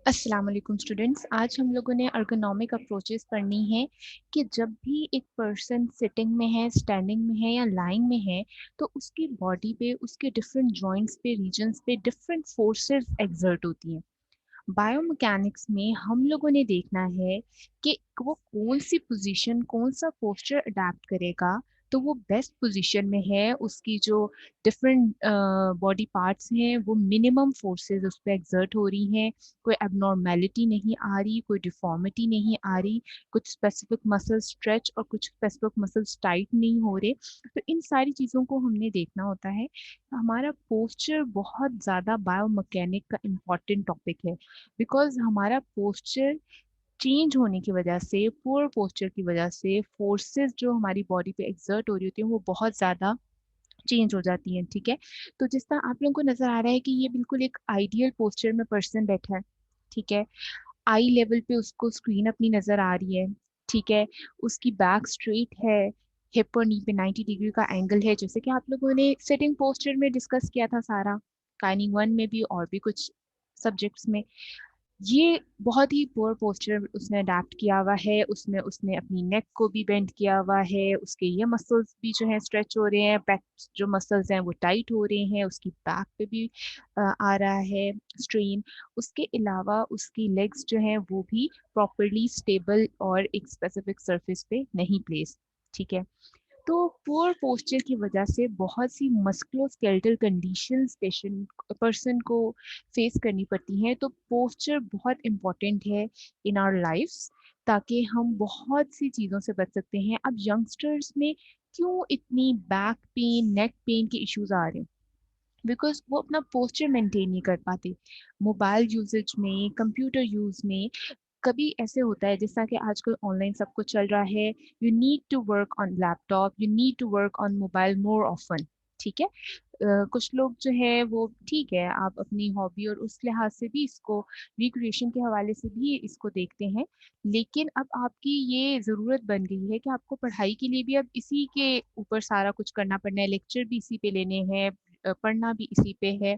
अस्सलाम वालेकुम स्टूडेंट्स। आज हम लोगों ने अर्गोनॉमिक अप्रोचेस पढ़नी है कि जब भी एक पर्सन सिटिंग में है, स्टैंडिंग में है या लाइंग में है, तो उसकी बॉडी पे, उसके डिफरेंट जॉइंट्स पे, रीजन्स पे डिफरेंट फोर्सेस एक्सर्ट होती हैं। बायोमैकेनिक्स में हम लोगों ने देखना है कि वो कौन सी पोजीशन, कौन सा पोस्चर अडेप्ट करेगा तो वो बेस्ट पोजीशन में है। उसकी जो डिफरेंट बॉडी पार्ट्स हैं वो मिनिमम फोर्सेस उस पर एक्सर्ट हो रही हैं, कोई एबनॉर्मेलिटी नहीं आ रही, कोई डिफॉर्मिटी नहीं आ रही, कुछ स्पेसिफिक मसल्स स्ट्रेच और कुछ स्पेसिफिक मसल्स टाइट नहीं हो रहे। तो इन सारी चीज़ों को हमने देखना होता है। हमारा पोस्चर बहुत ज़्यादा बायोमैकेनिक का इम्पॉर्टेंट टॉपिक है, बिकॉज हमारा पोस्चर चेंज होने की वजह से, पुअर पोस्चर की वजह से फोर्सेस जो हमारी बॉडी पे एक्सर्ट हो रही होती हैं वो बहुत ज़्यादा चेंज हो जाती हैं। ठीक है, तो जिस तरह आप लोगों को नज़र आ रहा है कि ये बिल्कुल एक आइडियल पोस्चर में पर्सन बैठा है। ठीक है, आई लेवल पे उसको स्क्रीन अपनी नज़र आ रही है। ठीक है, उसकी बैक स्ट्रेट है, हिप और नी पे 90 डिग्री का एंगल है, जैसे कि आप लोगों ने सिटिंग पोस्चर में डिस्कस किया था सारा, काइनिंग वन में भी और भी कुछ सब्जेक्ट्स में। ये बहुत ही पुअर पोस्चर उसने अडेप्ट किया हुआ है। उसमें उसने अपनी नेक को भी बेंड किया हुआ है, उसके ये मसल्स भी जो हैं स्ट्रेच हो रहे हैं, बैक जो मसल्स हैं वो टाइट हो रहे हैं, उसकी बैक पे भी आ रहा है स्ट्रेन। उसके अलावा उसकी लेग्स जो हैं वो भी प्रॉपरली स्टेबल और एक स्पेसिफिक सरफेस पे नहीं प्लेस। ठीक है, तो पुअर पोस्चर की वजह से बहुत सी मस्कुलोस्केलेटल कंडीशंस पेशेंट पर्सन को फेस करनी पड़ती हैं। तो पोस्चर बहुत इम्पोर्टेंट है इन आवर लाइफ्स, ताकि हम बहुत सी चीज़ों से बच सकते हैं। अब यंगस्टर्स में क्यों इतनी बैक पेन, नेक पेन के इश्यूज आ रहे हैं? बिकॉज वो अपना पोस्चर मेंटेन नहीं कर पाते। मोबाइल यूजेज में, कंप्यूटर यूज में कभी ऐसे होता है, जैसा कि आजकल ऑनलाइन सब कुछ चल रहा है, you need to work on laptop, you need to work on mobile more often. ठीक है, कुछ लोग जो है वो ठीक है, आप अपनी हॉबी और उस लिहाज से भी इसको, रिक्रिएशन के हवाले से भी इसको देखते हैं, लेकिन अब आपकी ये ज़रूरत बन गई है कि आपको पढ़ाई के लिए भी अब इसी के ऊपर सारा कुछ करना पड़ना है, लेक्चर भी इसी पे लेने हैं, पढ़ना भी इसी पे है,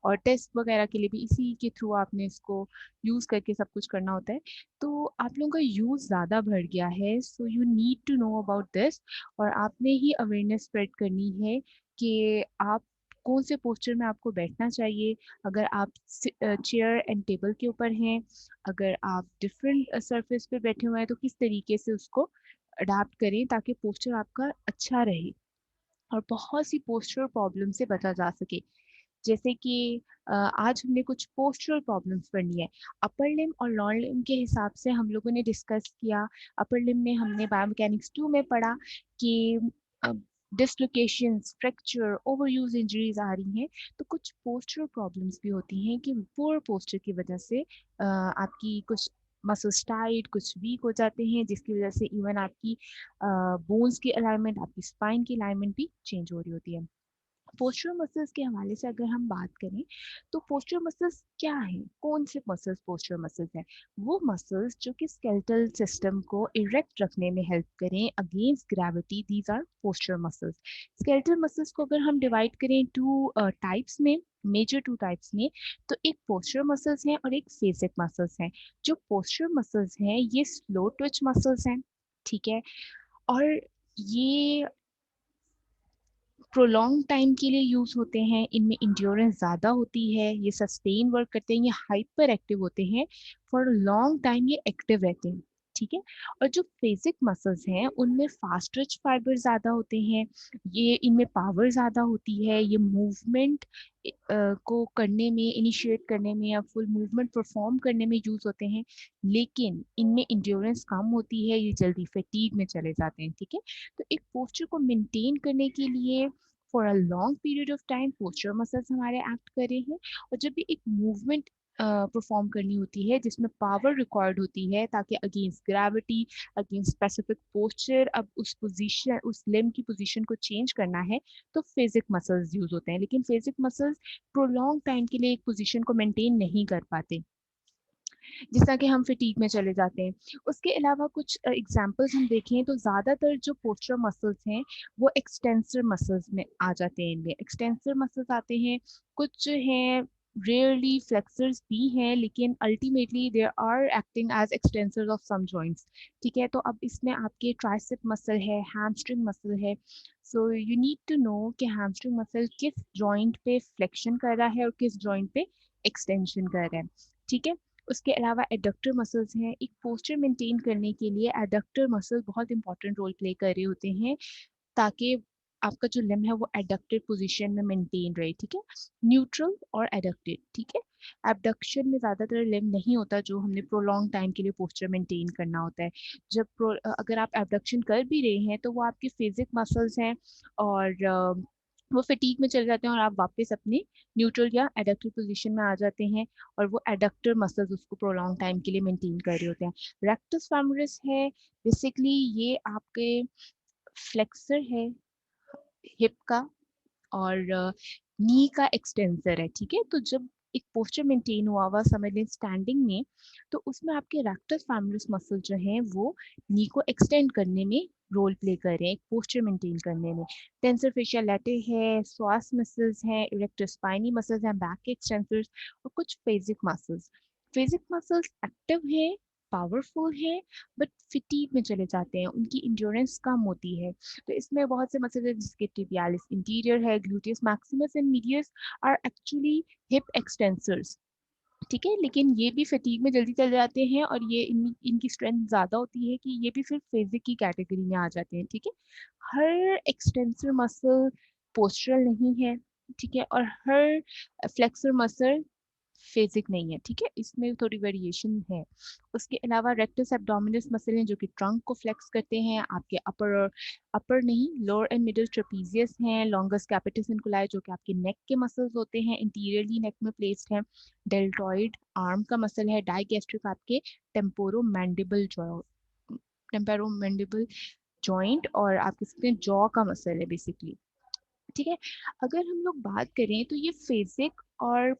और टेस्ट वगैरह के लिए भी इसी के थ्रू आपने इसको यूज़ करके सब कुछ करना होता है। तो आप लोगों का यूज़ ज़्यादा बढ़ गया है, so you need to know about this. और आपने ही अवेयरनेस स्प्रेड करनी है कि आप कौन से पोस्चर में आपको बैठना चाहिए। अगर आप चेयर एंड टेबल के ऊपर हैं, अगर आप डिफरेंट सरफेस पे बैठे हुए हैं, तो किस तरीके से उसको अडाप्ट करें ताकि पोस्चर आपका अच्छा रहे और बहुत सी पोस्चरल प्रॉब्लम से बचा जा सके। जैसे कि आज हमने कुछ पोस्चरल प्रॉब्लम्स पढ़नी है। अपर लिम्ब और लोअर लिम्ब के हिसाब से हम लोगों ने डिस्कस किया। अपर लिम्ब में हमने बायोमैकेनिक्स 2 में पढ़ा कि डिसलोकेशंस, फ्रैक्चर, ओवरयूज इंजरीज आ रही हैं। तो कुछ पोस्चरल प्रॉब्लम्स भी होती हैं कि पुअर पोस्चर की वजह से आपकी कुछ मसल्स टाइट, कुछ वीक हो जाते हैं, जिसकी वजह से इवन आपकी बोन्स की अलाइनमेंट, आपकी स्पाइन की अलाइनमेंट भी चेंज हो रही होती है। पोस्चर मसल्स के हवाले से अगर हम बात करें, तो पोस्चर मसल्स क्या हैं? कौन से मसल्स पोस्चर मसल्स हैं? वो मसल्स जो कि स्केलेटल सिस्टम को इरेक्ट रखने में हेल्प करें against gravity, these are posture muscles. Skeletal muscles को अगर हम डिवाइड करें टू टाइप्स में, मेजर टू टाइप्स में, तो एक पोस्चर मसल्स हैं और एक फेसिक मसल्स हैं। जो पोस्चर मसल्स हैं ये स्लो ट्विच मसल्स हैं। ठीक है, और ये प्रोलॉन्ग टाइम के लिए यूज होते हैं, इनमें इंड्योरेंस ज़्यादा होती है, ये सस्टेन वर्क करते हैं, ये हाइपर एक्टिव होते हैं, फॉर लॉन्ग टाइम ये एक्टिव रहते हैं। ठीक है, और जो फेसिक मसल्स हैं उनमें फास्ट रिच फाइबर ज़्यादा होते हैं, ये इनमें पावर ज़्यादा होती है, ये मूवमेंट को करने में, इनिशिएट करने में या फुल मूवमेंट परफॉर्म करने में यूज होते हैं, लेकिन इनमें इंड्योरेंस कम होती है, ये जल्दी फटीग में चले जाते हैं। ठीक है, तो एक पोस्चर को मेंटेन करने के लिए for a long period of time posture muscles हमारे एक्ट कर रहे हैं। और जब भी एक मूवमेंट परफॉर्म करनी होती है जिसमें पावर रिक्वायर्ड होती है, ताकि against gravity, against specific posture, अब उस पोजीशन, उस लिम्ब की पोजीशन को चेंज करना है, तो फेसिक मसल्स यूज होते हैं। लेकिन फेसिक मसल्स प्रोलॉन्ग टाइम के लिए एक पोजीशन को मेंटेन नहीं कर पाते, जिस तरह कि हम फटीग में चले जाते हैं। उसके अलावा कुछ एग्जांपल्स हम देखें तो ज़्यादातर जो पोस्चर मसल्स हैं वो एक्सटेंसर मसल्स में आ जाते हैं। इनमें एक्सटेंसर मसल्स आते हैं, कुछ हैं रेयरली फ्लेक्सर्स भी हैं, लेकिन ultimately they are acting as extensors of some joints. ठीक है, तो अब इसमें आपके ट्राइसेप मसल है, हैमस्ट्रिंग मसल है। So you need to know कि हैमस्ट्रिंग मसल किस जॉइंट पे फ्लेक्शन कर रहा है और किस जॉइंट पे एक्सटेंशन कर रहा है। ठीक है, उसके अलावा एडक्टर मसल्स हैं। एक पोस्चर मेंटेन करने के लिए एडक्टर मसल बहुत इंपॉर्टेंट रोल प्ले कर रहे होते हैं, ताकि आपका जो लिम्ब है वो एडक्टेड पोजीशन में मेंटेन रहे। ठीक है, न्यूट्रल और एडक्टेड। ठीक है, एबडक्शन में ज़्यादातर लिम्ब नहीं होता जो हमने प्रोलॉन्ग टाइम के लिए पोस्चर मेंटेन करना होता है। अगर आप एबडक्शन कर भी रहे हैं तो वो आपके फेसिक मसल्स हैं, और वो फटीग में चले जाते हैं और आप वापस अपने न्यूट्रल या एडक्टेड पोजीशन में आ जाते हैं, और वो एडक्टर मसल्स उसको प्रोलॉन्ग टाइम के लिए मेंटेन कर रहे होते हैं। रेक्टस फेमोरिस है, बेसिकली ये आपके फ्लेक्सर है हिप का, और नी का एक्सटेंसर है। ठीक है, तो जब एक पोस्चर मेंटेन हुआ हुआ समझ लें स्टैंडिंग में, तो उसमें आपके रेक्टस फेमोरिस मसल जो हैं वो नी को एक्सटेंड करने में रोल प्ले कर रहे हैं, पोस्चर मेंटेन करने में। टेंसर फेशिया लैटे है, स्वास मसल्स हैं, इरेक्टर स्पाइनी मसल्स हैं, बैक के एक्सटेंसर्स, और कुछ phasic muscles. Phasic muscles active हैं, पावरफुल हैं, बट फिटीग में चले जाते हैं, उनकी इंड्योरेंस कम होती है। तो इसमें बहुत से मसल्स हैं, जिसके tibialis इंटीरियर है, gluteus maximus and medius are actually hip extensors. ठीक है, लेकिन ये भी फटीग में जल्दी चल जाते हैं, और ये इनकी स्ट्रेंथ ज़्यादा होती है कि ये भी फिर फेजिक की कैटेगरी में आ जाते हैं। ठीक है, हर एक्सटेंसर मसल पोस्चरल नहीं है। ठीक है, और हर फ्लेक्सर मसल फेजिक नहीं है। ठीक है, इसमें थोड़ी वेरिएशन है। उसके अलावा रेक्टस एब्डोमिनस मसल हैं जो कि ट्रंक को फ्लेक्स करते हैं। आपके अपर और अपर नहीं, लोअर एंड मिडिल ट्रेपीजियस हैं। लॉन्गस कैपिटस इनकुलाई जो कि आपके नेक के मसल्स होते हैं, इंटीरियरली नेक में प्लेस्ड हैं। डेल्टॉइड आर्म का मसल है। डाइगैस्ट्रिक आपके टेम्पोरोमैंडिबल टेम्पेरोमैंडिबल जॉइंट, और आप कह सकते हैं जॉ का मसल है बेसिकली। ठीक है, अगर हम लोग बात करें तो ये फेसिक और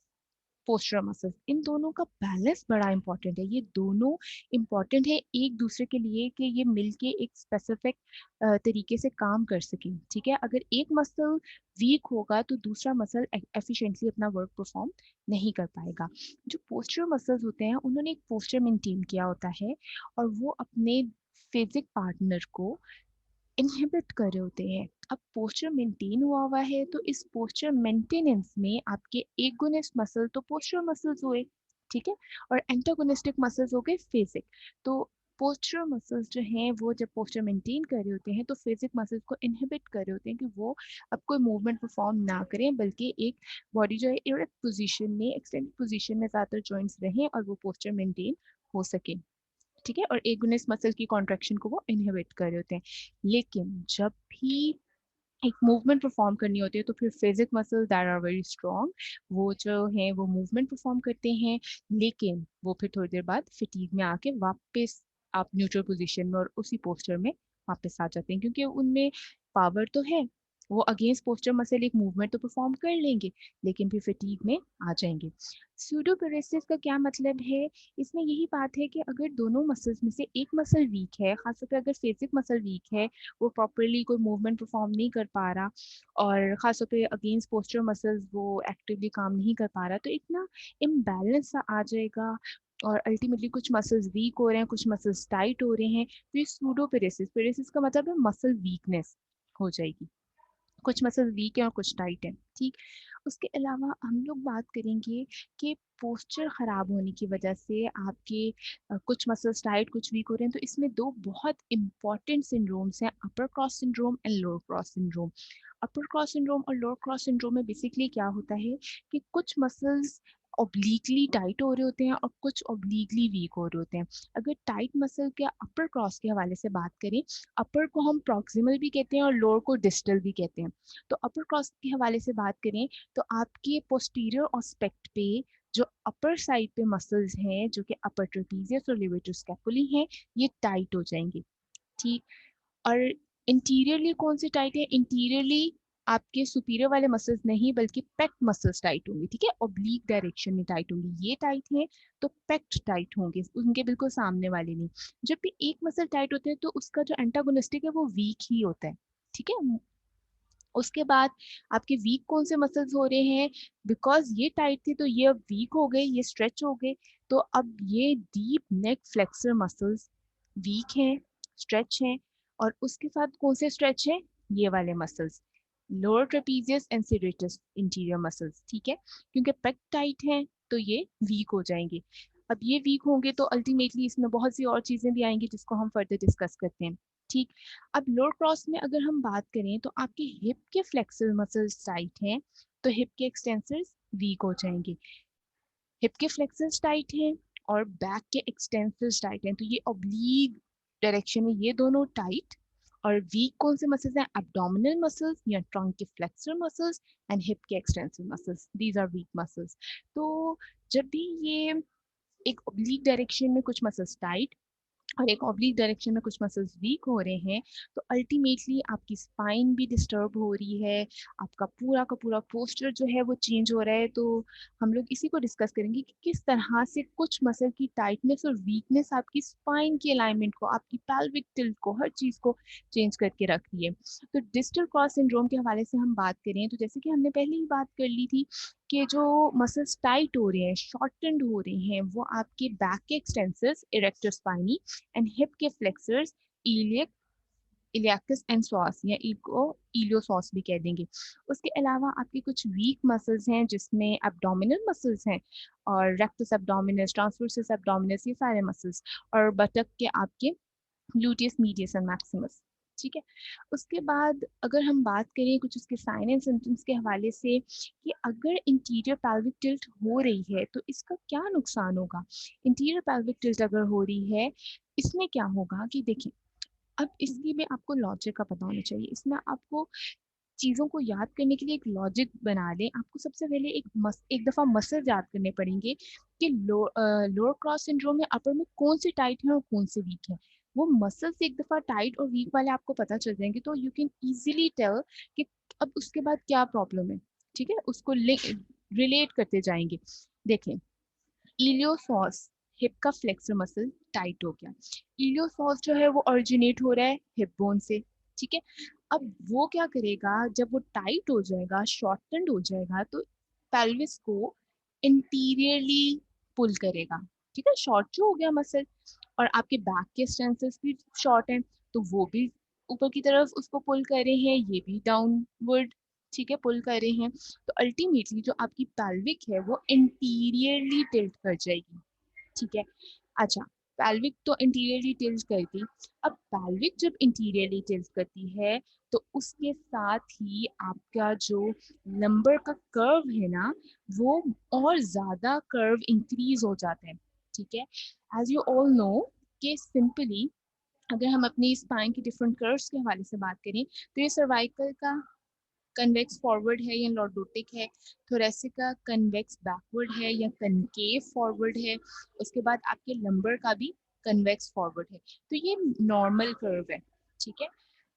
पोस्चर मसल्स, इन दोनों का बैलेंस बड़ा इंपॉर्टेंट है। ये दोनों इंपॉर्टेंट है एक दूसरे के लिए कि ये मिलके एक स्पेसिफिक तरीके से काम कर सकें। ठीक है, अगर एक मसल वीक होगा तो दूसरा मसल एफिशिएंटली अपना वर्क परफॉर्म नहीं कर पाएगा। जो पोस्चर मसल्स होते हैं उन्होंने एक पोस्चर मेंटेन किया होता है, और वो अपने फिजिक पार्टनर को इनहिबिट कर रहे होते हैं। अब पोस्चर मेंटेन हुआ हुआ है, तो इस पोस्चर मेंटेनेंस में आपके एगोनिस्ट मसल तो पोस्चर मसल्स हुए। ठीक है, और एंटागोनिस्टिक मसल्स हो गए फेसिक। तो पोस्चर मसल्स जो हैं वो जब पोस्चर मेंटेन कर रहे होते हैं तो फेसिक मसल्स को इनहिबिट कर रहे होते हैं कि वो अब कोई मूवमेंट परफॉर्म ना करें, बल्कि एक बॉडी जो है इरेक्ट पोजीशन में, एक्सटेंड पोजीशन में ज़्यादातर जॉइंट्स रहें और वो पोस्चर मेंटेन हो सके। ठीक है, और एगोनिस्ट मसल की कॉन्ट्रैक्शन को वो इनहिबिट कर रहे होते हैं। लेकिन जब भी एक मूवमेंट परफॉर्म करनी होती है तो फिर phasic muscles that are very strong, वो जो हैं वो मूवमेंट परफॉर्म करते हैं, लेकिन वो फिर थोड़ी देर बाद फिटीग में आके वापस आप न्यूट्रल पोजीशन में और उसी पोस्चर में वापस आ जाते हैं, क्योंकि उनमें पावर तो है। वो अगेंस्ट पोस्चर मसल एक मूवमेंट तो परफॉर्म कर लेंगे, लेकिन फिर फिटीग में आ जाएंगे। सूडोपेरेसिस का क्या मतलब है? इसमें यही बात है कि अगर दोनों मसल्स में से एक मसल वीक है, खासकर अगर फेसिक मसल वीक है, वो प्रॉपरली कोई मूवमेंट परफॉर्म नहीं कर पा रहा, और खासतौर पे अगेंस्ट पोस्चर मसल्स वो एक्टिवली काम नहीं कर पा रहा, तो एक ना इम्बैलेंस सा आ जाएगा, और अल्टीमेटली कुछ मसल्स वीक हो रहे हैं, कुछ मसल्स टाइट हो रहे हैं, तो ये सूडो पेरेसिस, पेरेसिस का मतलब है मसल वीकनेस हो जाएगी। कुछ मसल वीक है और कुछ टाइट है। ठीक, उसके अलावा हम लोग बात करेंगे कि पोस्चर खराब होने की वजह से आपके कुछ मसल्स टाइट कुछ वीक हो रहे हैं, तो इसमें दो बहुत इंपॉर्टेंट सिंड्रोम्स हैं, upper cross syndrome and lower cross syndrome. Upper cross syndrome और लोअर क्रॉस सिंड्रोम में बेसिकली क्या होता है कि कुछ मसल्स ऑब्लिकली टाइट हो रहे होते हैं और कुछ ऑब्लिकली वीक हो रहे होते हैं। अगर टाइट मसल के अपर क्रॉस के हवाले से बात करें, अपर को हम प्रॉक्सिमल भी कहते हैं और लोअर को डिस्टल भी कहते हैं। तो अपर क्रॉस के हवाले से बात करें तो आपके पोस्टीरियर ऑस्पेक्ट पे जो अपर साइड पे मसल्स हैं जो कि अपर ट्रेपीजियस और लेवेटर स्कैपुली हैं, ये टाइट हो जाएंगे। ठीक, और इंटीरियरली कौन सी टाइट है? इंटीरियरली आपके सुपीरियर वाले मसल्स नहीं, बल्कि पेक्ट मसल्स टाइट होंगे। ठीक है, ओब्लीक डायरेक्शन में टाइट होंगी, ये टाइट है तो पेक्ट टाइट होंगे, उनके बिल्कुल सामने वाले नहीं। जब भी एक मसल टाइट होते हैं तो उसका जो एंटागोनिस्टिक है वो वीक ही होता है। ठीक है, उसके बाद आपके वीक कौन से मसल्स हो रहे हैं, बिकॉज ये टाइट थे तो ये अब वीक हो गए, ये स्ट्रेच हो गए। तो अब ये deep neck flexor muscles weak हैं, स्ट्रेच हैं। और उसके साथ कौन से स्ट्रेच हैं, ये वाले muscles, lower trapezius and serratus interior muscles, ठीक है। क्योंकि पेक टाइट हैं तो ये वीक हो जाएंगे। अब ये वीक होंगे तो अल्टीमेटली इसमें बहुत सी और चीजें भी आएंगी जिसको हम फर्दर डिस्कस करते हैं, ठीक। अब लोअर क्रॉस में अगर हम बात करें तो आपके हिप के फ्लेक्सर मसल्स टाइट हैं तो हिप के एक्सटेंसर्स वीक हो जाएंगे। हिप के फ्लेक्सर्स टाइट हैं और बैक के एक्सटेंसर्स टाइट हैं, तो ये ऑब्लीक डायरेक्शन में ये दोनों टाइट। और वीक कौन से मसल्स हैं, एब्डोमिनल मसल्स या ट्रंक के फ्लेक्सर मसल्स एंड हिप के extensor muscles, these are weak muscles. तो जब भी ये एक ऑब्लीक डायरेक्शन में कुछ मसल्स टाइट और एक ऑब्लिक डायरेक्शन में कुछ मसल्स वीक हो रहे हैं तो अल्टीमेटली आपकी स्पाइन भी डिस्टर्ब हो रही है, आपका पूरा का पूरा पोस्चर जो है वो चेंज हो रहा है। तो हम लोग इसी को डिस्कस करेंगे कि किस तरह से कुछ मसल की टाइटनेस और वीकनेस आपकी स्पाइन के अलाइनमेंट को, आपकी पैल्विक टिल्ट को, हर चीज़ को चेंज करके रख रही है। तो डिस्टल क्रॉस सिंड्रोम के हवाले से हम बात करें तो जैसे कि हमने पहले ही बात कर ली थी कि जो मसल्स टाइट हो रहे हैं, शॉर्टेंड हो रहे हैं, वो आपके बैक के extensors erector spinae and hip के flexors iliac, iliacus and psoas या इको इलियोसॉस भी कह देंगे। उसके अलावा आपके कुछ वीक मसल्स हैं जिसमें एब्डोमिनल मसल्स हैं और रेक्टस एब्डोमिनस, ट्रांसवर्सस एब्डोमिनस, ये सारे मसल्स। और बटक के आपके ग्लूटियस मीडियस एंड मैक्सिमस, ठीक है। उसके बाद अगर हम बात करें कुछ उसके साइन एंड सिम्टम्स के हवाले से कि अगर इंटीरियर पैल्विक टिल्ट हो रही है तो इसका क्या नुकसान होगा। इंटीरियर पैल्विक टिल्ट अगर हो रही है इसमें क्या होगा कि देखिए, अब इसकी में आपको लॉजिक का पता होना चाहिए। इसमें आपको चीज़ों को याद करने के लिए एक लॉजिक बना लें। आपको सबसे पहले एक दफ़ा मसल याद करने पड़ेंगे कि लोअर क्रॉस सिंड्रोम में अपर में कौन से टाइट हैं और कौन से वीक हैं। वो मसल्स एक दफ़ा टाइट और वीक वाले आपको पता चल जाएंगे तो यू कैन इजीली टेल कि अब उसके बाद क्या प्रॉब्लम है, ठीक है। उसको रिलेट करते जाएंगे। देखें, इलियोसॉस हिप का फ्लेक्सर मसल टाइट हो गया। इलियोसॉस जो है वो ओरिजिनेट हो रहा है हिप बोन से, ठीक है। अब वो क्या करेगा, जब वो टाइट हो जाएगा, शॉर्टेंड हो जाएगा तो पेल्विस को इंटीरियरली पुल करेगा, ठीक है। शॉर्ट जो हो गया मसल, और आपके बैक के स्ट्रेंथ्स भी शॉर्ट हैं तो वो भी ऊपर की तरफ उसको पुल कर रहे हैं, ये भी डाउनवर्ड, ठीक है, पुल कर रहे हैं। तो अल्टीमेटली जो आपकी पैल्विक है वो इंटीरियरली टिल्ट कर जाएगी, ठीक है। अच्छा, पैल्विक तो इंटीरियरली टिल्ट कर गई। अब पैल्विक जब इंटीरियरली टिल्ट करती है तो उसके साथ ही आपका जो लंबर का कर्व है ना, वो और ज्यादा कर्व इंक्रीज हो जाता है, ठीक है। एज यू ऑल नो कि सिंपली अगर हम अपनी स्पाइन की डिफरेंट कर्व्स के हवाले से बात करें तो ये सर्वाइकल का कन्वेक्स फॉरवर्ड है या लॉर्डोटिक है, थोरेसिक का कन्वेक्स बैकवर्ड है या कनकेव फॉरवर्ड है, उसके बाद आपके लंबर का भी कन्वेक्स फॉरवर्ड है। तो ये नॉर्मल कर्व है, ठीक है।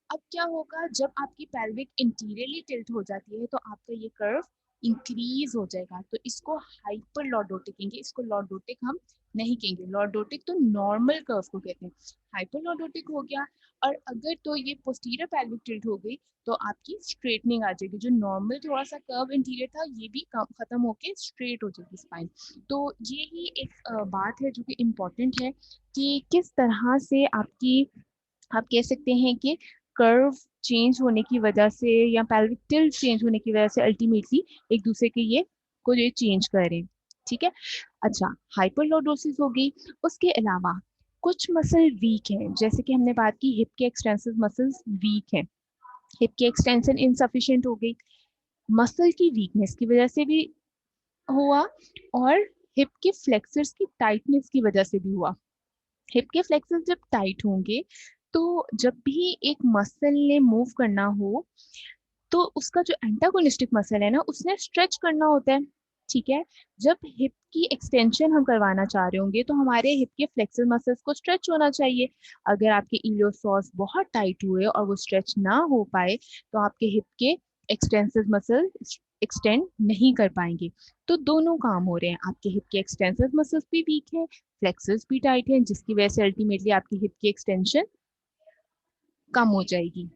अब क्या होगा, जब आपकी पेल्विक इंटीरियरली टिल्ट हो जाती है तो आपका ये कर्व इंक्रीज हो जाएगा, तो इसको हाइपर लॉर्डोटिक कहेंगे, इसको लॉर्डोटिक हम नहीं कहेंगे। लॉर्डोटिक तो नॉर्मल कर्व को कहते हैं, हाइपर लॉर्डोटिक हो गया। और अगर तो ये पोस्टीरियर पेल्विक टिल्ट हो गई तो आपकी स्ट्रेटनिंग आ जाएगी, जो नॉर्मल थोड़ा सा कर्व इंटीरियर था ये भी खत्म होके स्ट्रेट हो जाएगी स्पाइन। तो ये ही एक बात है जो कि इम्पोर्टेंट है कि किस तरह से आपकी, आप कह सकते हैं कि कर्व चेंज होने की वजह से या पेल्विक टिल्ट चेंज होने की वजह से अल्टीमेटली एक दूसरे के ये चेंज करें, ठीक है। अच्छा, हाइपरलोडोसिस हो गई। उसके अलावा कुछ मसल वीक हैं, जैसे कि हमने बात की हिप के एक्सटेंसिव मसल्स वीक हैं, हिप की एक्सटेंशन इनसफिशिएंट हो गई, मसल की वीकनेस की वजह से भी हुआ और हिप के फ्लेक्सर्स की टाइटनेस की वजह से भी हुआ। हिप के फ्लेक्सर्स जब टाइट होंगे तो जब भी एक मसल ने मूव करना हो तो उसका जो एंटागोनिस्टिक मसल है ना उसने स्ट्रेच करना होता है, ठीक है। जब हिप की एक्सटेंशन हम करवाना चाह रहे होंगे तो हमारे हिप के फ्लेक्सर मसल्स को स्ट्रेच होना चाहिए। अगर आपके इलियोसॉस बहुत टाइट हुए और वो स्ट्रेच ना हो पाए तो आपके हिप के एक्सटेंसिव मसल एक्सटेंड नहीं कर पाएंगे। तो दोनों काम हो रहे हैं, आपके हिप के एक्सटेंसिव मसल्स भी वीक है, फ्लेक्सर्स भी टाइट हैं, जिसकी वजह से अल्टीमेटली आपकी हिप की एक्सटेंशन कम हो जाएगी।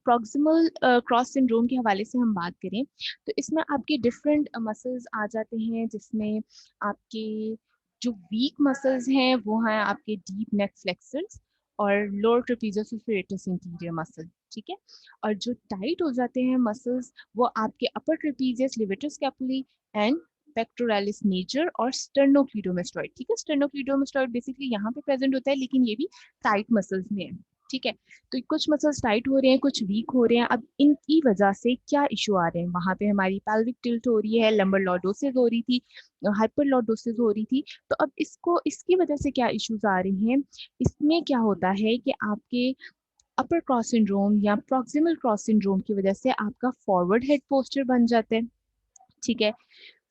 प्रॉक्सिमल क्रॉस सिंड्रोम के हवाले से हम बात करें तो इसमें आपके डिफरेंट मसल्स आ जाते हैं, जिसमें आपके जो वीक मसल्स हैं वो हैं आपके डीप नेक फ्लेक्सर्स और lower trapezius serratus interior muscle, ठीक है। और जो टाइट हो जाते हैं मसल्स वो आपके upper trapezius levator scapulae and pectoralis major और स्टर्नोक्लीडोमास्टोइड, ठीक है। स्टर्नोक्लीडोमास्टोइड बेसिकली यहाँ पे प्रेजेंट होता है, लेकिन ये भी टाइट मसल्स में है, ठीक है। तो कुछ मसल्स टाइट हो रहे हैं, कुछ वीक हो रहे हैं। अब इनकी वजह से क्या इशू आ रहे हैं, वहां पे हमारी pelvic टिल्ट हो रही है, लंबर लॉर्डोसिस हो रही थी, हाइपर लॉर्डोसिस हो रही थी। तो अब इसको इसकी वजह से क्या इश्यूज आ रहे हैं, इसमें क्या होता है कि आपके अपर क्रॉस सिंड्रोम या प्रॉक्सिमल क्रॉस सिंड्रोम की वजह से आपका फॉरवर्ड हेड पोस्चर बन जाता है, ठीक है।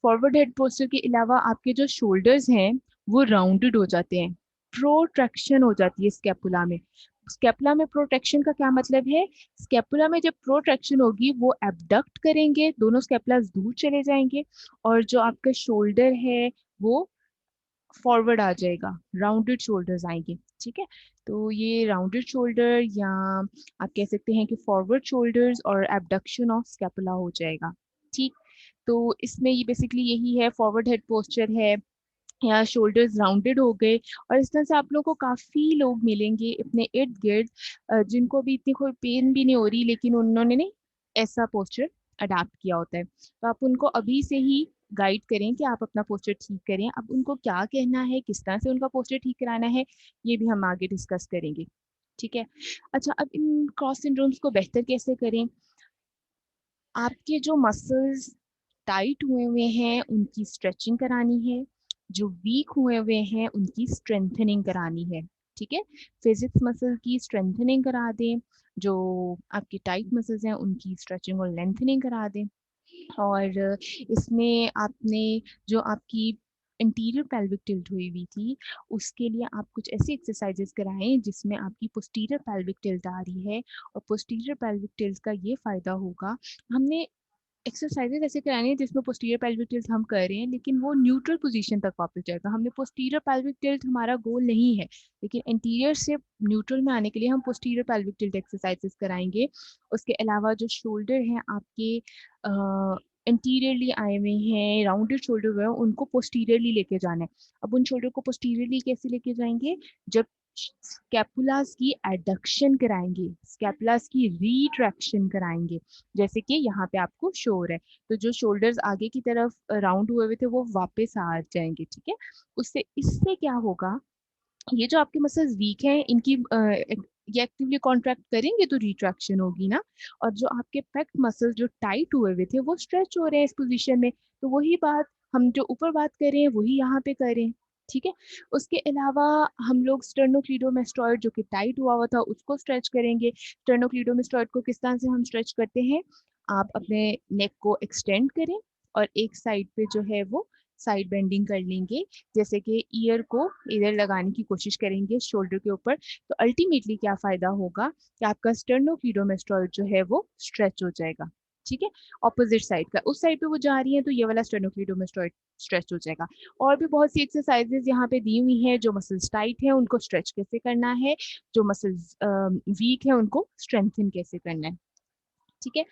फॉरवर्ड हेड पोस्चर के अलावा आपके जो शोल्डर्स हैं वो राउंडेड हो जाते हैं, प्रोट्रैक्शन हो जाती है स्कैपुला में। स्कैपुला में प्रोट्रैक्शन का क्या मतलब है, स्कैपुला में जब प्रोट्रैक्शन होगी वो एबडक्ट करेंगे, दोनों स्कैपुलास दूर चले जाएंगे और जो आपका शोल्डर है वो फॉरवर्ड आ जाएगा, राउंडेड शोल्डर्स आएंगे, ठीक है। तो ये राउंडेड शोल्डर या आप कह सकते हैं कि फॉरवर्ड शोल्डर्स और एबडक्शन ऑफ स्कैपुला हो जाएगा, ठीक। तो इसमें ये बेसिकली यही है, फॉरवर्ड हेड पोस्चर है या शोल्डर्स राउंडेड हो गए। और इस तरह से आप लोगों को काफ़ी लोग मिलेंगे अपने इर्द गिर्द जिनको भी इतनी कोई पेन भी नहीं हो रही, लेकिन उन्होंने ने ऐसा पोस्चर अडाप्ट किया होता है। तो आप उनको अभी से ही गाइड करें कि आप अपना पोस्चर ठीक करें। अब उनको क्या कहना है, किस तरह से उनका पोस्चर ठीक कराना है, ये भी हम आगे डिस्कस करेंगे, ठीक है। अच्छा, अब इन क्रॉस सिंड्रोम्स को बेहतर कैसे करें, आपके जो मसल्स टाइट हुए हुए हैं उनकी स्ट्रेचिंग करानी है, जो वीक हुए हुए हैं उनकी स्ट्रेंथनिंग करानी है, ठीक है। फिजिक्स मसल की स्ट्रेंथनिंग करा दें, जो आपके टाइट मसल्स हैं उनकी स्ट्रेचिंग और लेंथनिंग करा दें। और इसमें आपने जो आपकी इंटीरियर पेल्विक टिल्ट हुई हुई थी उसके लिए आप कुछ ऐसी एक्सरसाइजेस कराएं जिसमें आपकी पोस्टीरियर पेल्विक टिल्ट आ रही है। और पोस्टीरियर पेल्विक टिल्ट का ये फायदा होगा, हमने एक्सरसाइजेज ऐसे करानी है जिसमें पोस्टीरियर पेल्विक टिल्ट हम कर रहे हैं लेकिन वो न्यूट्रल पोजीशन तक वापस जाएगा। हमने पोस्टीरियर पेल्विक टिल्ट हमारा गोल नहीं है, लेकिन इंटीरियर से न्यूट्रल में आने के लिए हम पोस्टीरियर पेल्विक टिल्ट एक्सरसाइजेस कराएंगे। उसके अलावा जो शोल्डर हैं आपके इंटीरियरली आए हुए हैं, राउंडेड शोल्डर हुए हैं, उनको पोस्टीरियरली लेके जाना है। अब उन शोल्डर को पोस्टीरियरली कैसे लेके जाएंगे, जब स्कैपुलास की एडक्शन कराएंगे, स्कैपुलास की रिट्रैक्शन कराएंगे, जैसे कि यहाँ पे आपको शो हो रहा है। तो जो शोल्डर्स आगे की तरफ राउंड हुए हुए थे वो वापस आ जाएंगे, ठीक है। उससे इससे क्या होगा, ये जो आपके मसल्स वीक हैं इनकी ये एक्टिवली कॉन्ट्रैक्ट करेंगे तो रिट्रैक्शन होगी ना। और जो आपके पेक्ट मसल्स जो टाइट हुए हुए थे वो स्ट्रेच हो रहे हैं इस पोजीशन में। तो वही बात हम जो ऊपर बात कर रहे हैं वही यहाँ पे करें, ठीक है। उसके अलावा हम लोग स्टर्नोक्लीडोमास्टोइड जो कि टाइट हुआ हुआ था उसको स्ट्रेच करेंगे। स्टर्नोक्लीडोमास्टोइड को किस तरह से हम स्ट्रेच करते हैं, आप अपने नेक को एक्सटेंड करें और एक साइड पे जो है वो साइड बेंडिंग कर लेंगे, जैसे कि ईयर को इधर लगाने की कोशिश करेंगे शोल्डर के ऊपर। तो अल्टीमेटली क्या फायदा होगा कि आपका स्टर्नोक्लीडोमास्टोइड जो है वो स्ट्रेच हो जाएगा, ठीक है। ऑपोजिट साइड का, उस साइड पे वो जा रही है तो ये वाला स्टर्नोक्लीडोमास्टोइड स्ट्रेच हो जाएगा। और भी बहुत सी एक्सरसाइजेज यहाँ पे दी हुई हैं, जो मसल्स टाइट है उनको स्ट्रेच कैसे करना है, जो मसल्स वीक है उनको स्ट्रेंथन कैसे करना है, ठीक है।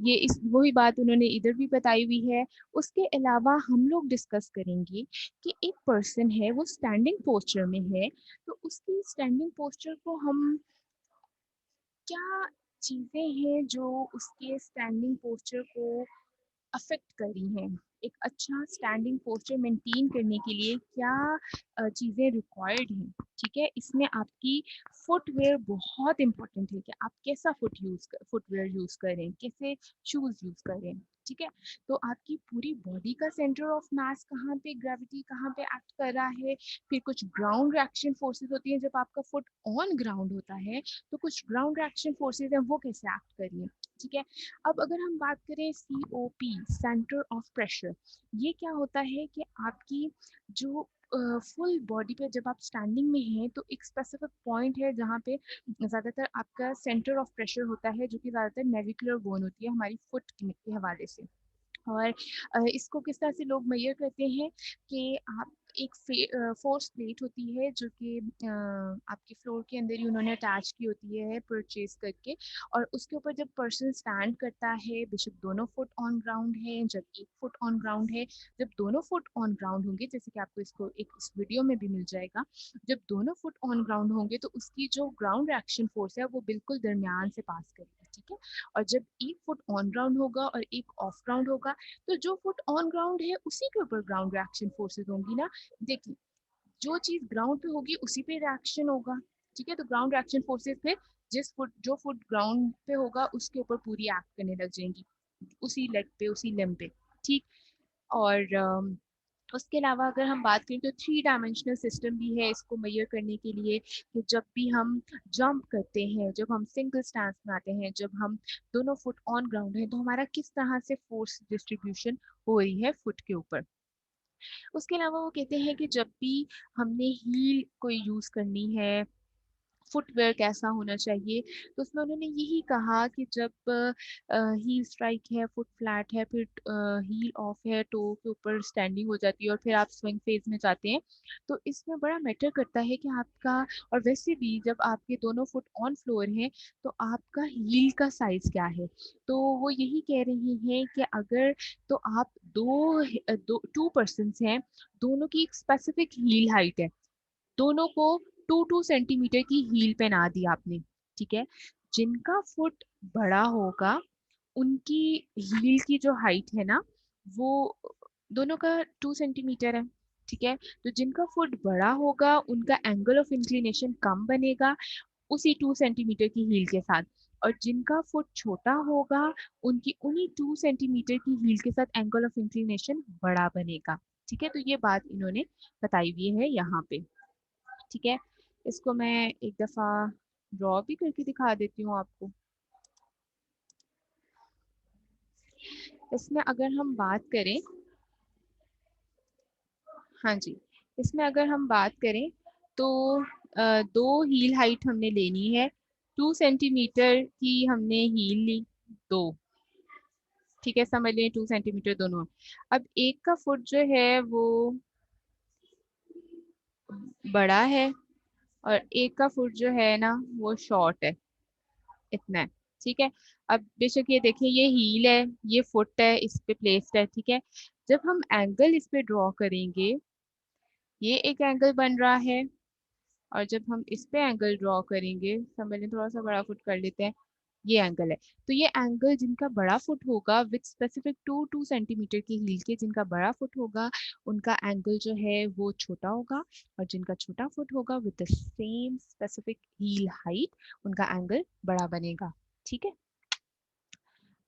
ये इस वही बात उन्होंने इधर भी बताई हुई है। उसके अलावा हम लोग डिस्कस करेंगे कि एक पर्सन है वो स्टैंडिंग पोस्चर में है, तो उसकी स्टैंडिंग पोस्चर को हम क्या चीज़ें हैं जो उसके स्टैंडिंग पोस्चर को अफेक्ट कर रही हैं। एक अच्छा स्टैंडिंग पोस्चर मेंटेन करने के लिए क्या चीज़ें रिक्वायर्ड हैं, ठीक है। इसमें आपकी फुटवेयर बहुत इंपॉर्टेंट है कि आप कैसा फुटवेयर यूज़ करें, कैसे शूज़ यूज़ करें, ठीक है। तो आपकी पूरी बॉडी का सेंटर ऑफ मास कहाँ पे, ग्रेविटी कहाँ पे एक्ट कर रहा है। फिर कुछ ग्राउंड रिएक्शन फोर्सेस होती हैं, जब आपका फुट ऑन ग्राउंड होता है तो कुछ ग्राउंड रिएक्शन फोर्सेस हैं वो कैसे एक्ट कर रही हैं, ठीक है। अब अगर हम बात करें COP, सेंटर ऑफ प्रेशर, ये क्या होता है कि आपकी जो फुल बॉडी पे जब आप स्टैंडिंग में हैं तो एक स्पेसिफिक पॉइंट है जहाँ पे ज़्यादातर आपका सेंटर ऑफ प्रेशर होता है, जो कि ज़्यादातर नेविकुलर बोन होती है हमारी फुट के हवाले से। और इसको किस तरह से लोग मेजर करते हैं कि आप एक फोर्स प्लेट होती है जो कि आपके फ्लोर के अंदर ही उन्होंने अटैच की होती है परचेज करके, और उसके ऊपर जब पर्सन स्टैंड करता है, बेशक दोनों फुट ऑन ग्राउंड है जब एक फुट ऑन ग्राउंड है, जब दोनों फुट ऑन ग्राउंड होंगे, जैसे कि आपको इसको एक इस वीडियो में भी मिल जाएगा, जब दोनों फुट ऑन ग्राउंड होंगे तो उसकी जो ग्राउंड रिएक्शन फोर्स है वो बिल्कुल दरमियान से पास करेगी, ठीक है। और जब एक फुट ऑन ग्राउंड होगा और एक ऑफ ग्राउंड होगा, तो जो फुट ऑन ग्राउंड है उसी के ऊपर ग्राउंड रिएक्शन फोर्सेस होंगी ना। देखिए, जो चीज ग्राउंड पे होगी उसी पे रिएक्शन होगा, ठीक है। तो ग्राउंड रिएक्शन फोर्सेस पे जो फुट ग्राउंड पे होगा उसके ऊपर पूरी एक्ट करने लग जाएंगी, उसी लेग पे, उसी लिम्ब पे, ठीक। और उसके अलावा अगर हम बात करें तो थ्री डायमेंशनल सिस्टम भी है इसको मेजर करने के लिए, कि जब भी हम जंप करते हैं, जब हम सिंगल स्टांस में आते हैं, जब हम दोनों फुट ऑन ग्राउंड है, तो हमारा किस तरह से फोर्स डिस्ट्रीब्यूशन हो रही है फुट के ऊपर। उसके अलावा वो कहते हैं कि जब भी हमने हील कोई यूज़ करनी है, फुटवेयर कैसा होना चाहिए, तो उसमें उन्होंने यही कहा कि जब हील स्ट्राइक है, फुट फ्लैट है, फिर हील ऑफ है, टो के ऊपर स्टैंडिंग हो जाती है, और फिर आप स्विंग फेज में जाते हैं, तो इसमें बड़ा मैटर करता है कि आपका, और वैसे भी जब आपके दोनों फुट ऑन फ्लोर हैं तो आपका हील का साइज क्या है। तो वो यही कह रही हैं कि अगर, तो आप टू पर्सन हैं, दोनों की एक स्पेसिफिक हील हाइट है, दोनों को 2-2 सेंटीमीटर की हील पहना दी आपने, ठीक है। जिनका फुट बड़ा होगा उनकी हील की जो हाइट है ना, वो दोनों का 2 सेंटीमीटर है, ठीक है। तो जिनका फुट बड़ा होगा उनका एंगल ऑफ इंक्लिनेशन कम बनेगा उसी 2 सेंटीमीटर की हील के साथ, और जिनका फुट छोटा होगा उनकी उन्हीं 2 सेंटीमीटर की हील के साथ एंगल ऑफ इंक्लिनेशन बड़ा बनेगा, ठीक है। तो ये बात इन्होंने बताई हुई है यहाँ पे, ठीक है। इसको मैं एक दफ़ा ड्रॉ भी करके दिखा देती हूँ आपको। इसमें अगर हम बात करें, हाँ जी, इसमें अगर हम बात करें तो दो हील हाइट हमने लेनी है, 2 सेंटीमीटर की हमने हील ली, दो, ठीक है, समझ लें 2 सेंटीमीटर दोनों। अब एक का फुट जो है वो बड़ा है और एक का फुट जो है ना वो शॉर्ट है, इतना है, ठीक है। अब बेशक ये देखिए, ये हील है, ये फुट है, इस पे प्लेस्ड है, ठीक है। जब हम एंगल इस पे ड्रॉ करेंगे, ये एक एंगल बन रहा है, और जब हम इस पे एंगल ड्रॉ करेंगे, समझ लें थोड़ा सा बड़ा फुट कर लेते हैं, ये एंगल है। तो ये एंगल जिनका बड़ा फुट होगा विथ स्पेसिफिक 2-2 सेंटीमीटर की हील के, जिनका बड़ा फुट होगा उनका एंगल जो है वो छोटा होगा, और जिनका छोटा फुट होगा with the same specific heel height उनका एंगल बड़ा बनेगा, ठीक है।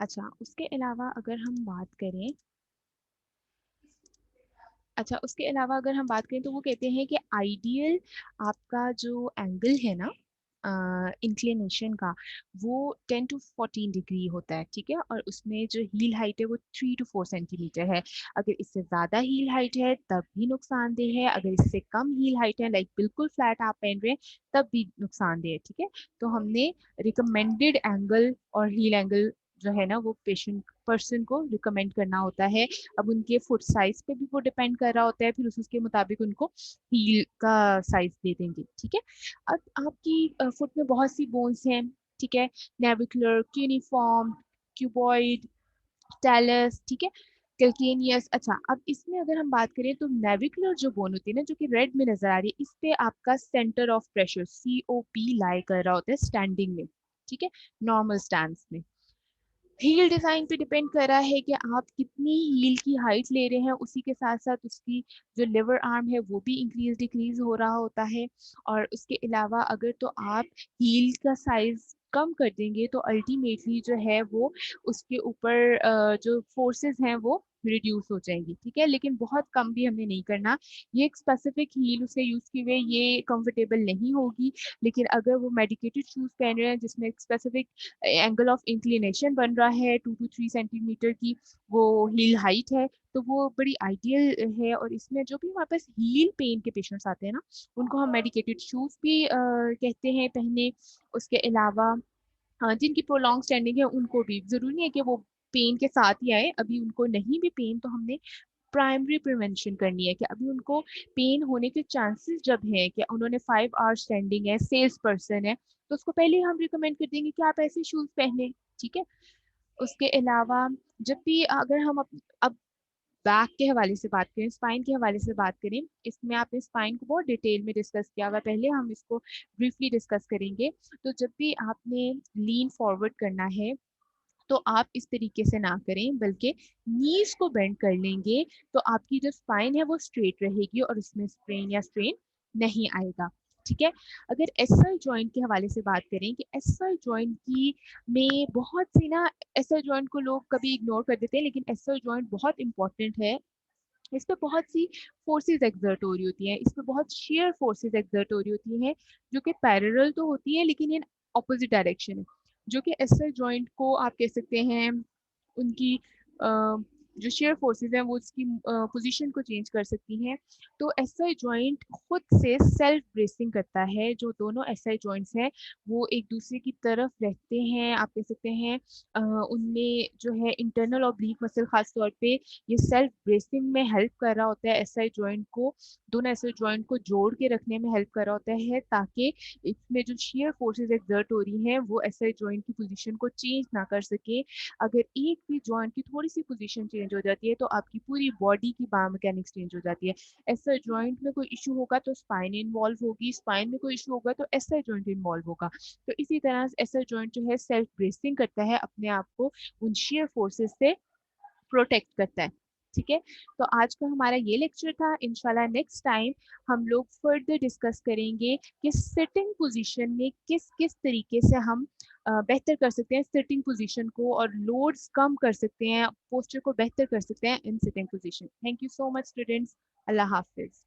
अच्छा, उसके अलावा अगर हम बात करें, अच्छा उसके अलावा अगर हम बात करें तो वो कहते हैं कि आइडियल आपका जो एंगल है ना इंक्लिनेशन का, वो 10 to 14 डिग्री होता है, ठीक है। और उसमें जो हील हाइट है वो 3 to 4 सेंटीमीटर है। अगर इससे ज़्यादा हील हाइट है तब भी नुकसानदेह है, अगर इससे कम हील हाइट है, लाइक बिल्कुल फ्लैट आप पहन रहे हैं, तब भी नुकसानदेह है, ठीक है। तो हमने रिकमेंडेड एंगल और हील एंगल जो है ना वो पेशेंट पर्सन को रिकमेंड करना होता है। अब उनके फुट साइज पे भी वो डिपेंड कर रहा होता है, फिर उसके मुताबिक उनको हील का साइज दे देंगे, ठीक है। अब आपकी फुट में बहुत सी बोन्स हैं, ठीक है, नेविकुलर, क्यूनिफॉर्म, क्यूबॉइड, टैलस, ठीक है, कैल्केनियस। अच्छा, अब इसमें अगर हम बात करें तो नेविकुलर जो बोन होती है ना, जो कि रेड में नजर आ रही है, इस पे आपका सेंटर ऑफ प्रेशर COP लाई कर रहा होता है स्टैंडिंग में, ठीक है, नॉर्मल स्टैंड में। हील डिजाइन पे डिपेंड कर रहा है कि आप कितनी हील की हाइट ले रहे हैं, उसी के साथ साथ उसकी जो लिवर आर्म है वो भी इंक्रीज डिक्रीज हो रहा होता है। और उसके अलावा अगर तो आप हील का साइज कम कर देंगे तो अल्टीमेटली जो है वो उसके ऊपर जो फोर्सेस हैं वो रिड्यूस हो जाएंगी, ठीक है। लेकिन बहुत कम भी हमने नहीं करना, ये एक स्पेसिफिक हील उसे यूज किए हुए ये कंफर्टेबल नहीं होगी। लेकिन अगर वो मेडिकेटेड शूज पहन रहे हैं जिसमें एक स्पेसिफिक एंगल ऑफ इंक्लिनेशन बन रहा है 2 to 3 सेंटीमीटर की, वो हील हाइट है, तो वो बड़ी आइडियल है। और इसमें जो भी हमारे पास हील पेन के पेशेंट्स आते हैं ना, उनको हम मेडिकेटेड शूज भी कहते हैं पहने। उसके अलावा जिनकी प्रोलॉन्ग स्टैंडिंग है उनको भी जरूरी नहीं है कि वो पेन के साथ ही आए, अभी उनको नहीं भी पेन तो हमने प्राइमरी प्रिवेंशन करनी है कि अभी उनको पेन होने के चांसेस जब हैं कि उन्होंने 5 आवर्स स्टैंडिंग है, सेल्स पर्सन है, तो उसको पहले ही हम रिकमेंड कर देंगे कि आप ऐसे शूज पहने। ठीक है। उसके अलावा जब भी अगर हम अब बैक के हवाले से बात करें, स्पाइन के हवाले से बात करें, इसमें आपने स्पाइन को बहुत डिटेल में डिस्कस किया हुआ, पहले हम इसको ब्रीफली डिस्कस करेंगे। तो जब भी आपने लीन फॉरवर्ड करना है तो आप इस तरीके से ना करें, बल्कि नीज को बेंड कर लेंगे, तो आपकी जो स्पाइन है वो स्ट्रेट रहेगी और उसमें स्ट्रेन या स्ट्रेन नहीं आएगा। ठीक है। अगर एसएल जॉइंट के हवाले से बात करें कि एसएल जॉइंट की में बहुत सी ना, एसएल जॉइंट को लोग कभी इग्नोर कर देते हैं, लेकिन एसएल जॉइंट बहुत इंपॉर्टेंट है। इस पे बहुत सी फोर्सेस एक्सर्ट हो रही होती हैं, इस पे बहुत शेयर फोर्सेस एक्सर्ट हो रही होती हैं, जो कि पैरेलल तो होती है लेकिन इन ऑपोजिट डायरेक्शन है, जो कि एसएल जॉइंट को आप कह सकते हैं उनकी जो शेयर फोर्सेस हैं वो उसकी पोजीशन को चेंज कर सकती हैं। तो एसआई जॉइंट खुद से सेल्फ ब्रेसिंग करता है, जो दोनों एसआई जॉइंट्स हैं वो एक दूसरे की तरफ रहते हैं, आप कह सकते हैं उनमें जो है इंटरनल ऑब्लिक मसल खास तौर पे ये सेल्फ ब्रेसिंग में हेल्प कर रहा होता है एसआई जॉइंट को, दोनों एसआई जॉइंट को जोड़ के रखने में हेल्प कर रहा होता है, ताकि इसमें जो शेयर फोर्सेस एक्सर्ट हो रही हैं वो एसआई जॉइंट की पोजीशन को चेंज ना कर सके। अगर एक भी जॉइंट की थोड़ी सी पोजीशन चेंज हो जाती है तो आपकी पूरी बॉडी की बायोमैकेनिक्स चेंज हो जाती है। ऐसा जॉइंट में कोई इशू होगा तो स्पाइन इन्वॉल्व होगी, स्पाइन में कोई इशू होगा तो ऐसा जॉइंट इन्वॉल्व होगा। तो इसी तरह ऐसा जॉइंट जो है सेल्फ ब्रेसिंग करता है, अपने आप को उन शेयर फोर्सेस से प्रोटेक्ट करता है। ठीक है। तो आज का हमारा ये लेक्चर था, इंशाल्लाह नेक्स्ट टाइम हम लोग फर्दर डिस्कस करेंगे कि सिटिंग पोजीशन में किस किस तरीके से हम बेहतर कर सकते हैं सिटिंग पोजीशन को, और लोड्स कम कर सकते हैं, पोस्चर को बेहतर कर सकते हैं in sitting position. Thank you so much students. Allah Hafiz.